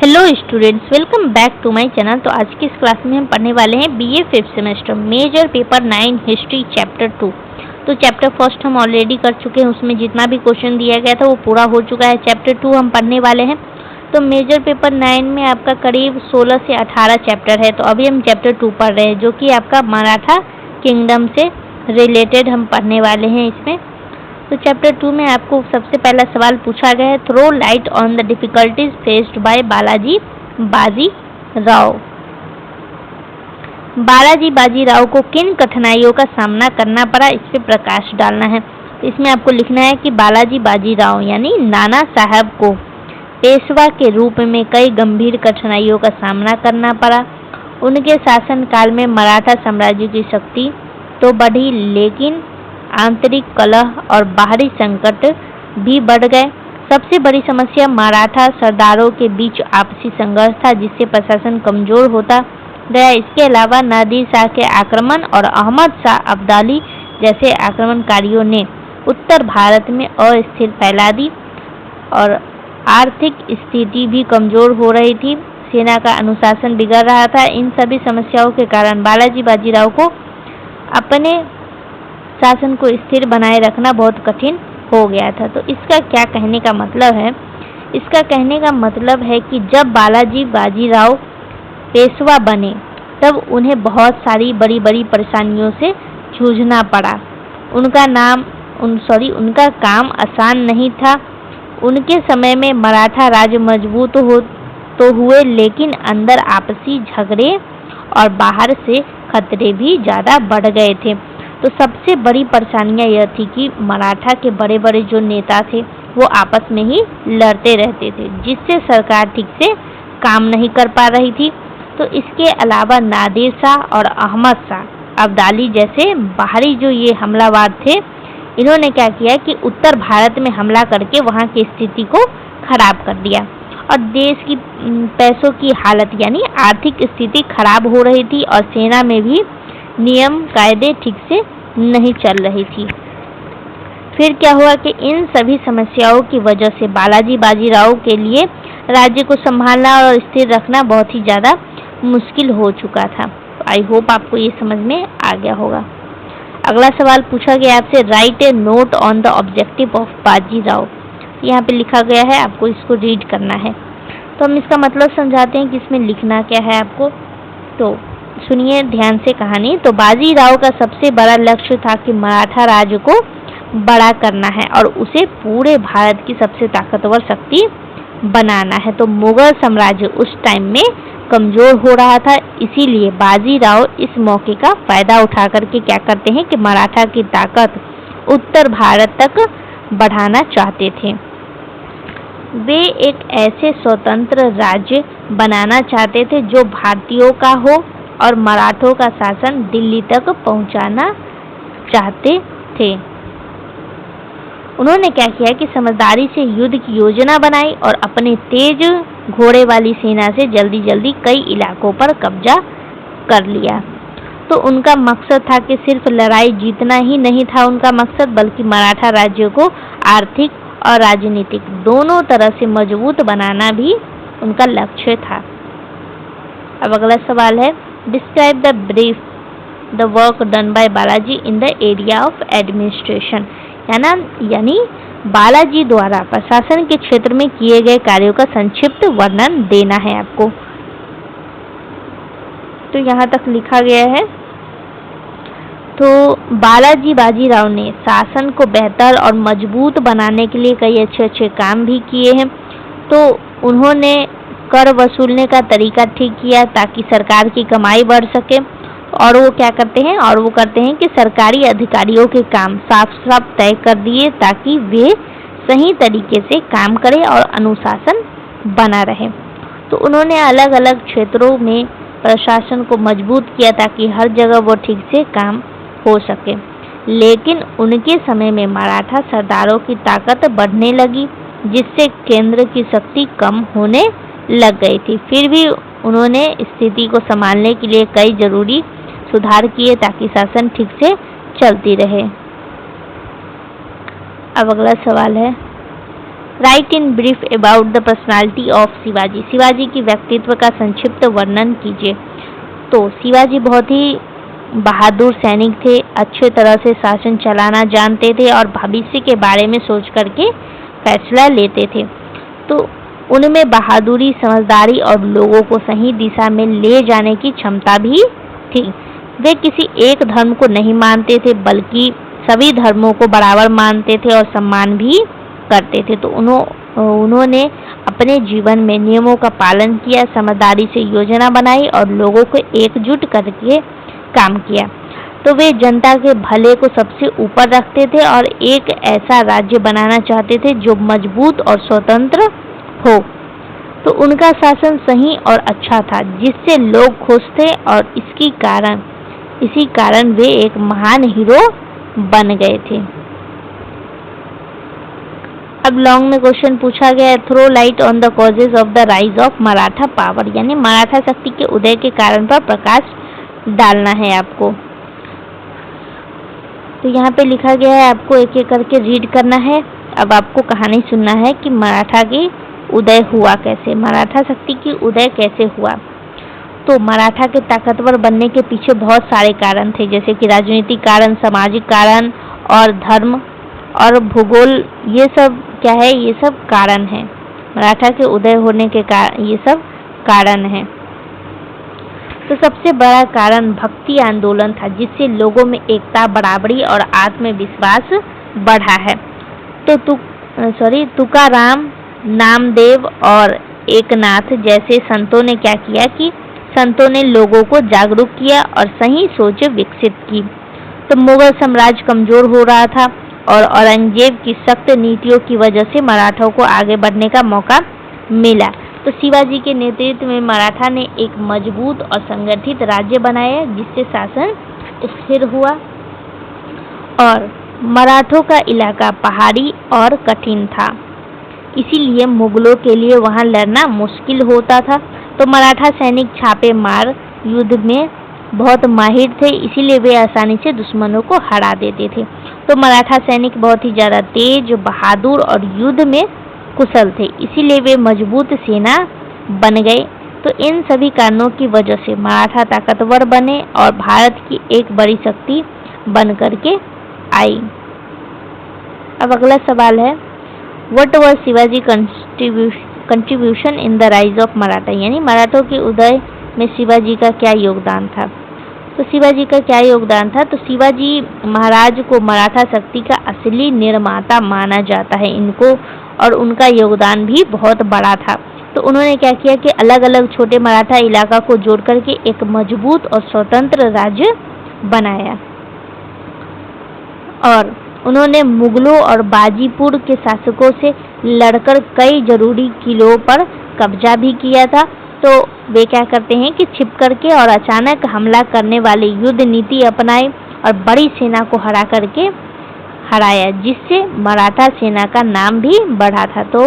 Hello students, welcome back to my channel. तो आज की इस क्लास में हम पढ़ने वाले हैं BA 5th semester major paper 9 history chapter 2। तो चैप्टर फर्स्ट हम ऑलरेडी कर चुके हैं, उसमें जितना भी क्वेश्चन दिया गया था वो पूरा हो चुका है। चैप्टर 2 हम पढ़ने वाले हैं। तो मेजर पेपर 9 में आपका करीब 16 से 18 चैप्टर है। तो अभी हम चैप्टर 2 पढ़ रहे हैं, जो कि आपका मराठा किंगडम से रिलेटेड हम पढ़ने वाले हैं इसमें। तो चैप्टर 2 में आपको सबसे पहला सवाल पूछा गया है, throw light on the difficulties faced by Balaji Bajirao. Balaji Bajirao को किन कठिनाइयों का सामना करना पड़ा, इस पे प्रकाश डालना है। तो इसमें आपको लिखना है कि बालाजी बाजीराव यानी नाना साहब को पेशवा के रूप में कई गंभीर कठिनाइयों का सामना करना पड़ा। उनके शासनकाल में मराठा साम्राज्य की शक्ति तो बढ़ी, लेकिन आंतरिक कलह और बाहरी संकट भी बढ़ गए। सबसे बड़ी समस्या मराठा सरदारों के बीच आपसी संघर्ष था, जिससे प्रशासन कमजोर होता गया। इसके अलावा नादिर शाह के आक्रमण और अहमद शाह अब्दाली जैसे आक्रमणकारियों ने उत्तर भारत में अस्थिरता फैला दी और आर्थिक स्थिति भी कमजोर हो रही थी। सेना का अनुशासन बिगड़ रहा था। इन सभी समस्याओं के कारण बालाजी बाजीराव को अपने शासन को स्थिर बनाए रखना बहुत कठिन हो गया था। तो इसका क्या कहने का मतलब है? इसका कहने का मतलब है कि जब बालाजी बाजीराव पेशवा बने तब उन्हें बहुत सारी बड़ी बड़ी परेशानियों से जूझना पड़ा। उनका काम आसान नहीं था। उनके समय में मराठा राज्य मजबूत तो हुए, लेकिन अंदर आपसी झगड़े और बाहर से खतरे भी ज़्यादा बढ़ गए थे। तो सबसे बड़ी परेशानियां यह थी कि मराठा के बड़े बड़े जो नेता थे वो आपस में ही लड़ते रहते थे, जिससे सरकार ठीक से काम नहीं कर पा रही थी। तो इसके अलावा नादिर शाह और अहमद शाह अब्दाली जैसे बाहरी जो ये हमलावर थे, इन्होंने क्या किया कि उत्तर भारत में हमला करके वहाँ की स्थिति को खराब कर दिया और देश की पैसों की हालत यानी आर्थिक स्थिति खराब हो रही थी और सेना में भी नियम कायदे ठीक से नहीं चल रही थी। फिर क्या हुआ कि इन सभी समस्याओं की वजह से बालाजी बाजीराव के लिए राज्य को संभालना और स्थिर रखना बहुत ही ज़्यादा मुश्किल हो चुका था। आई होप आपको ये समझ में आ गया होगा। अगला सवाल पूछा गया आपसे, right A note on the objective of Bajirao. यहाँ पे लिखा गया है, आपको इसको रीड करना है। तो हम इसका मतलब समझाते हैं कि इसमें लिखना क्या है आपको। तो सुनिए ध्यान से कहानी। तो बाजीराव का सबसे बड़ा लक्ष्य था कि मराठा राज्य को बड़ा करना है और उसे पूरे भारत की सबसे ताकतवर शक्ति बनाना है। तो मुगल साम्राज्य उस टाइम में कमजोर हो रहा था, इसीलिए बाजीराव इस मौके का फायदा उठा करके क्या करते हैं कि मराठा की ताकत उत्तर भारत तक बढ़ाना चाहते थे। वे एक ऐसे स्वतंत्र राज्य बनाना चाहते थे जो भारतीयों का हो और मराठों का शासन दिल्ली तक पहुंचाना चाहते थे। उन्होंने क्या किया कि समझदारी से युद्ध की योजना बनाई और अपने तेज घोड़े वाली सेना से जल्दी जल्दी कई इलाकों पर कब्जा कर लिया। तो उनका मकसद था कि सिर्फ लड़ाई जीतना ही नहीं था उनका मकसद, बल्कि मराठा राज्य को आर्थिक और राजनीतिक दोनों तरह से मजबूत बनाना भी उनका लक्ष्य था। अब अगला सवाल है, describe the brief the work done by Balaji in the area of administration. यानी बालाजी द्वारा प्रशासन के क्षेत्र में किए गए कार्यों का संक्षिप्त वर्णन देना है आपको। तो यहाँ तक लिखा गया है। तो बालाजी बाजीराव ने शासन को बेहतर और मजबूत बनाने के लिए कई अच्छे अच्छे काम भी किए हैं। तो उन्होंने कर वसूलने का तरीका ठीक किया ताकि सरकार की कमाई बढ़ सके, और वो क्या करते हैं वो करते हैं कि सरकारी अधिकारियों के काम साफ साफ तय कर दिए ताकि वे सही तरीके से काम करें और अनुशासन बना रहे। तो उन्होंने अलग अलग क्षेत्रों में प्रशासन को मजबूत किया ताकि हर जगह वो ठीक से काम हो सके। लेकिन उनके समय में मराठा सरदारों की ताकत बढ़ने लगी, जिससे केंद्र की शक्ति कम होने लग गई थी। फिर भी उन्होंने स्थिति को संभालने के लिए कई जरूरी सुधार किए ताकि शासन ठीक से चलती रहे। अब अगला सवाल है, right in brief about the personality of Shivaji. Shivaji की व्यक्तित्व का संक्षिप्त वर्णन कीजिए। तो शिवाजी बहुत ही बहादुर सैनिक थे, अच्छे तरह से शासन चलाना जानते थे और भविष्य के बारे में सोच करके फैसला लेते थे। तो उनमें बहादुरी, समझदारी और लोगों को सही दिशा में ले जाने की क्षमता भी थी। वे किसी एक धर्म को नहीं मानते थे, बल्कि सभी धर्मों को बराबर मानते थे और सम्मान भी करते थे। तो उन्होंने अपने जीवन में नियमों का पालन किया, समझदारी से योजना बनाई और लोगों को एकजुट करके काम किया। तो वे जनता के भले को सबसे ऊपर रखते थे और एक ऐसा राज्य बनाना चाहते थे जो मजबूत और स्वतंत्र हो। तो उनका शासन सही और अच्छा था, जिससे लोग खुश थे और इसी कारण वे एक महान हीरो बन गए थे। अब लॉन्ग में क्वेश्चन पूछा गया है, throw light on the causes of the rise of Maratha power, यानी मराठा शक्ति के उदय के कारण पर प्रकाश डालना है आपको। तो यहाँ पे लिखा गया है, आपको एक एक करके रीड करना है। अब आपको कहानी सुनना है कि मराठा की उदय हुआ कैसे, मराठा शक्ति की उदय कैसे हुआ। तो मराठा के ताकतवर बनने के पीछे बहुत सारे कारण थे, जैसे कि राजनीतिक कारण, सामाजिक कारण और धर्म और भूगोल। ये सब क्या है, ये सब कारण हैं। मराठा के उदय होने के ये सब कारण हैं। तो सबसे बड़ा कारण भक्ति आंदोलन था, जिससे लोगों में एकता, बराबरी और आत्मविश्वास बढ़ा है। तो तुकाराम, नामदेव और एकनाथ जैसे संतों ने क्या किया कि संतों ने लोगों को जागरूक किया और सही सोच विकसित की। तो मुगल साम्राज्य कमजोर हो रहा था और औरंगजेब की सख्त नीतियों की वजह से मराठों को आगे बढ़ने का मौका मिला। तो शिवाजी के नेतृत्व में मराठा ने एक मजबूत और संगठित राज्य बनाया, जिससे शासन स्थिर हुआ। और मराठों का इलाका पहाड़ी और कठिन था, इसीलिए मुगलों के लिए वहां लड़ना मुश्किल होता था। तो मराठा सैनिक छापे मार युद्ध में बहुत माहिर थे, इसीलिए वे आसानी से दुश्मनों को हरा देते थे। तो मराठा सैनिक बहुत ही ज़्यादा तेज, बहादुर और युद्ध में कुशल थे, इसीलिए वे मजबूत सेना बन गए। तो इन सभी कारणों की वजह से मराठा ताकतवर बने और भारत की एक बड़ी शक्ति बन करके आई। अब अगला सवाल है, what was Shivaji contribution in the rise of Maratha, यानी मराठों के उदय में शिवाजी का क्या योगदान था। तो शिवाजी का क्या योगदान था, तो शिवाजी महाराज को मराठा शक्ति का असली निर्माता माना जाता है इनको, और उनका योगदान भी बहुत बड़ा था। तो उन्होंने क्या किया कि अलग अलग छोटे मराठा इलाका को जोड़ करके एक मजबूत और स्वतंत्र राज्य बनाया। और उन्होंने मुगलों और बाजीपुर के शासकों से लड़कर कई जरूरी किलों पर कब्जा भी किया था। तो वे क्या करते हैं कि छिप करके और अचानक हमला करने वाले युद्ध नीति अपनाई और बड़ी सेना को हराया, जिससे मराठा सेना का नाम भी बढ़ा था। तो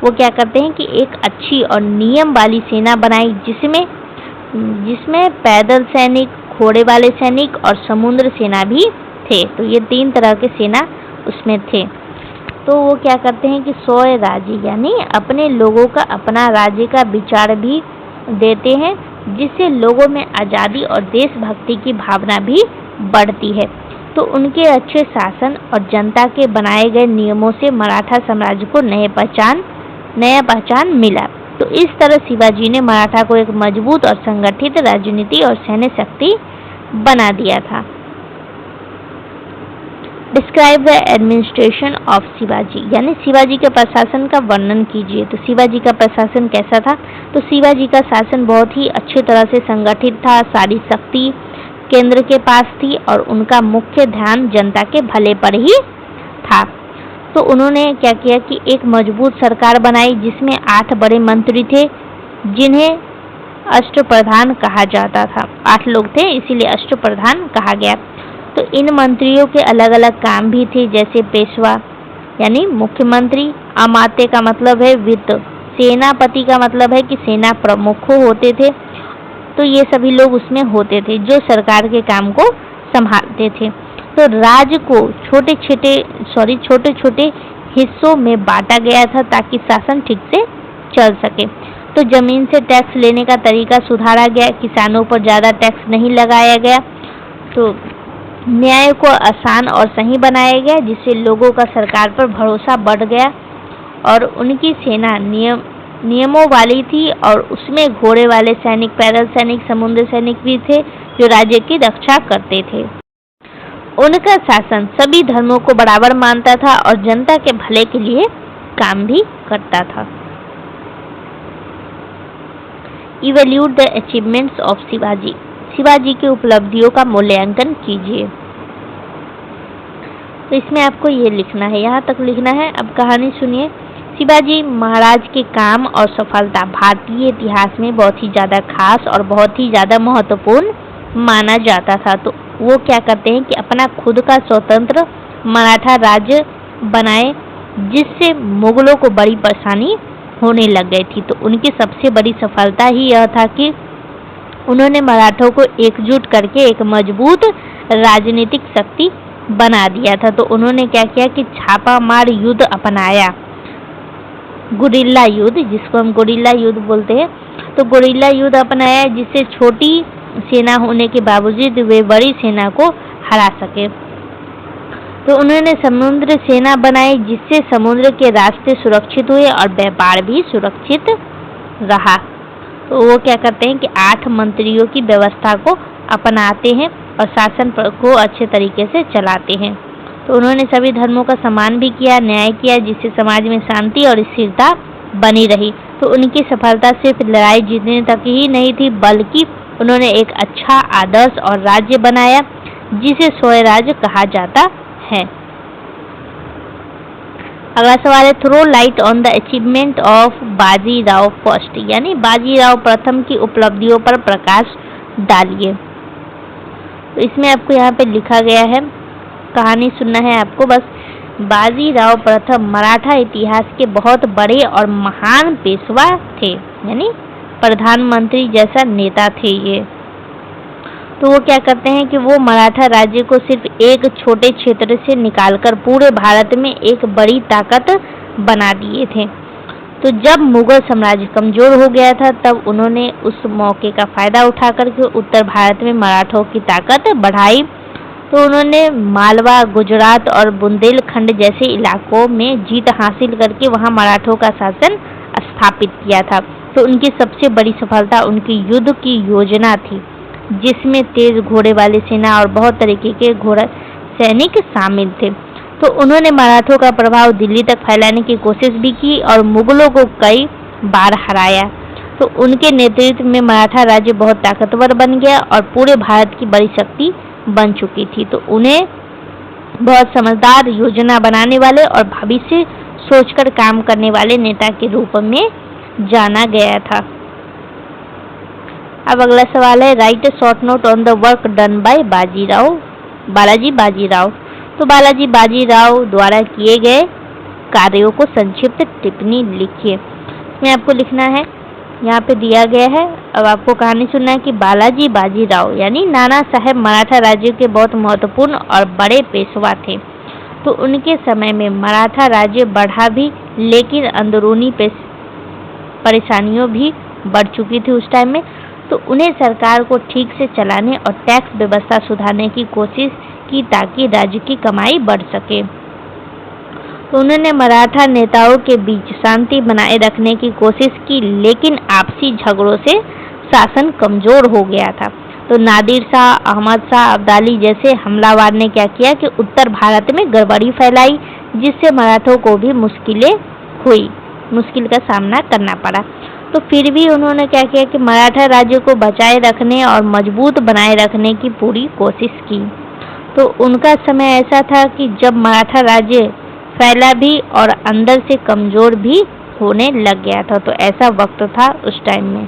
वो क्या करते हैं कि एक अच्छी और नियम वाली सेना बनाई, जिसमें पैदल सैनिक, घोड़े वाले सैनिक और समुद्र सेना भी थे। तो ये 3 तरह के सेना उसमें थे। तो वो क्या करते हैं कि स्वयं राज्य, यानी अपने लोगों का अपना राज्य का विचार भी देते हैं, जिससे लोगों में आज़ादी और देशभक्ति की भावना भी बढ़ती है। तो उनके अच्छे शासन और जनता के बनाए गए नियमों से मराठा साम्राज्य को नया पहचान मिला। तो इस तरह शिवाजी ने मराठा को एक मजबूत और संगठित राजनीति और सैन्य शक्ति बना दिया था। Describe the administration of Shivaji, यानी शिवाजी के प्रशासन का वर्णन कीजिए। तो शिवाजी का प्रशासन कैसा था, तो शिवाजी का शासन बहुत ही अच्छी तरह से संगठित था, सारी शक्ति केंद्र के पास थी और उनका मुख्य ध्यान जनता के भले पर ही था। तो उन्होंने क्या किया कि एक मजबूत सरकार बनाई, जिसमें 8 बड़े मंत्री थे, जिन्हें अष्टप्रधान कहा जाता था। 8 लोग थे, इसीलिए अष्टप्रधान कहा गया। तो इन मंत्रियों के अलग अलग काम भी थे, जैसे पेशवा यानी मुख्यमंत्री, अमात्य का मतलब है वित्त, सेनापति का मतलब है कि सेना प्रमुख होते थे। तो ये सभी लोग उसमें होते थे जो सरकार के काम को संभालते थे। तो राज्य को छोटे छोटे हिस्सों में बांटा गया था ताकि शासन ठीक से चल सके। तो जमीन से टैक्स लेने का तरीका सुधारा गया, किसानों पर ज़्यादा टैक्स नहीं लगाया गया। तो न्याय को आसान और सही बनाया गया, जिससे लोगों का सरकार पर भरोसा बढ़ गया। और उनकी सेना नियमों वाली थी और उसमें घोड़े वाले सैनिक, पैदल सैनिक, समुद्र सैनिक भी थे जो राज्य की रक्षा करते थे। उनका शासन सभी धर्मों को बराबर मानता था और जनता के भले के लिए काम भी करता था। Evaluate the achievements of Shivaji. Shivaji की उपलब्धियों का मूल्यांकन कीजिए। तो इसमें आपको ये लिखना है, यहाँ तक लिखना है। अब कहानी सुनिए। शिवाजी महाराज के काम और सफलता भारतीय इतिहास में बहुत ही ज़्यादा खास और बहुत ही ज़्यादा महत्वपूर्ण माना जाता था। तो वो क्या करते हैं कि अपना खुद का स्वतंत्र मराठा राज्य बनाए, जिससे मुगलों को बड़ी परेशानी होने लग गई थी। तो उनकी सबसे बड़ी सफलता ही यह था कि उन्होंने मराठों को एकजुट करके एक मजबूत राजनीतिक शक्ति बना दिया था। तो उन्होंने क्या किया कि छापामार युद्ध अपनाया, गुरिल्ला युद्ध, जिसको हम गुरिल्ला युद्ध बोलते हैं। तो गुरिल्ला युद्ध अपनाया, जिससे छोटी सेना होने के बावजूद वे बड़ी सेना को हरा सके। तो उन्होंने समुद्र सेना बनाई, जिससे समुद्र के रास्ते सुरक्षित हुए और व्यापार भी सुरक्षित रहा। तो वो क्या करते हैं कि 8 मंत्रियों की व्यवस्था को अपनाते हैं और शासन को अच्छे तरीके से चलाते हैं। तो उन्होंने सभी धर्मों का सम्मान भी किया, न्याय किया, जिससे समाज में शांति और स्थिरता बनी रही। तो उनकी सफलता सिर्फ लड़ाई जीतने तक ही नहीं थी, बल्कि उन्होंने एक अच्छा आदर्श और राज्य बनाया, जिसे स्वराज्य कहा जाता है। अगला सवाल है, throw light on the achievement of Bajirao first, यानी बाजीराव प्रथम की उपलब्धियों पर प्रकाश डालिए। तो इसमें आपको यहाँ पे लिखा गया है, कहानी सुनना है आपको बस। बाजीराव प्रथम मराठा इतिहास के बहुत बड़े और महान पेशवा थे, यानी प्रधानमंत्री जैसा नेता थे ये। तो वो क्या करते हैं कि वो मराठा राज्य को सिर्फ एक छोटे क्षेत्र से निकालकर पूरे भारत में एक बड़ी ताकत बना दिए थे। तो जब मुगल साम्राज्य कमजोर हो गया था, तब उन्होंने उस मौके का फायदा उठाकर के उत्तर भारत में मराठों की ताकत बढ़ाई। तो उन्होंने मालवा, गुजरात और बुंदेलखंड जैसे इलाकों में जीत हासिल करके वहां मराठों का शासन स्थापित किया था। तो उनकी सबसे बड़ी सफलता उनकी युद्ध की योजना थी, जिसमें तेज घोड़े वाली सेना और बहुत तरीके के घोड़ा सैनिक शामिल थे। तो उन्होंने मराठों का प्रभाव दिल्ली तक फैलाने की कोशिश भी की और मुगलों को कई बार हराया। तो उनके नेतृत्व में मराठा राज्य बहुत ताकतवर बन गया और पूरे भारत की बड़ी शक्ति बन चुकी थी। तो उन्हें बहुत समझदार, योजना बनाने वाले और भविष्य सोचकर काम करने वाले नेता के रूप में जाना गया था। अब अगला सवाल है, right A short note on the work done by Balaji Bajirao. तो बालाजी बाजीराव द्वारा किए गए कार्यों को संक्षिप्त टिप्पणी लिखिए। इसमें आपको लिखना है, यहाँ पे दिया गया है। अब आपको कहानी सुनना है कि बालाजी बाजीराव यानी नाना साहेब मराठा राज्य के बहुत महत्वपूर्ण और बड़े पेशवा थे। तो उनके समय में मराठा राज्य बढ़ा भी, लेकिन अंदरूनी परेशानियों भी बढ़ चुकी थी उस टाइम में। तो उन्हें सरकार को ठीक से चलाने और टैक्स व्यवस्था सुधारने की कोशिश की, ताकि राज्य की कमाई बढ़ सके। तो उन्होंने मराठा नेताओं के बीच शांति बनाए रखने की कोशिश की, लेकिन आपसी झगड़ों से शासन कमजोर हो गया था। तो नादिर शाह, अहमद शाह अब्दाली जैसे हमलावर ने क्या किया कि उत्तर भारत में गड़बड़ी फैलाई, जिससे मराठों को भी मुश्किल का सामना करना पड़ा। तो फिर भी उन्होंने क्या किया कि मराठा राज्य को बचाए रखने और मजबूत बनाए रखने की पूरी कोशिश की। तो उनका समय ऐसा था कि जब मराठा राज्य फैला भी और अंदर से कमजोर भी होने लग गया था। तो ऐसा वक्त था उस टाइम में।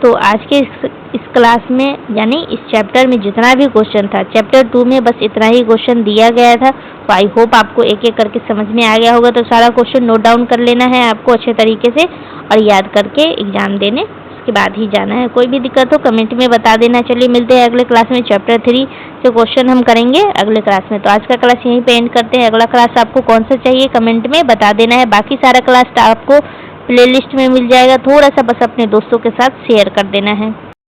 तो आज के इस क्लास में, यानी इस चैप्टर में जितना भी क्वेश्चन था, चैप्टर 2 में बस इतना ही क्वेश्चन दिया गया था। तो आई होप आपको एक एक करके समझ में आ गया होगा। तो सारा क्वेश्चन नोट डाउन कर लेना है आपको अच्छे तरीके से और याद करके एग्जाम देने उसके बाद ही जाना है। कोई भी दिक्कत हो कमेंट में बता देना। चलिए मिलते हैं अगले क्लास में, चैप्टर 3 से क्वेश्चन हम करेंगे अगले क्लास में। तो आज का क्लास यहीं पे एंड करते हैं। अगला क्लास आपको कौन सा चाहिए कमेंट में बता देना है। बाकी सारा क्लास आपको प्लेलिस्ट में मिल जाएगा, थोड़ा सा बस अपने दोस्तों के साथ शेयर कर देना है।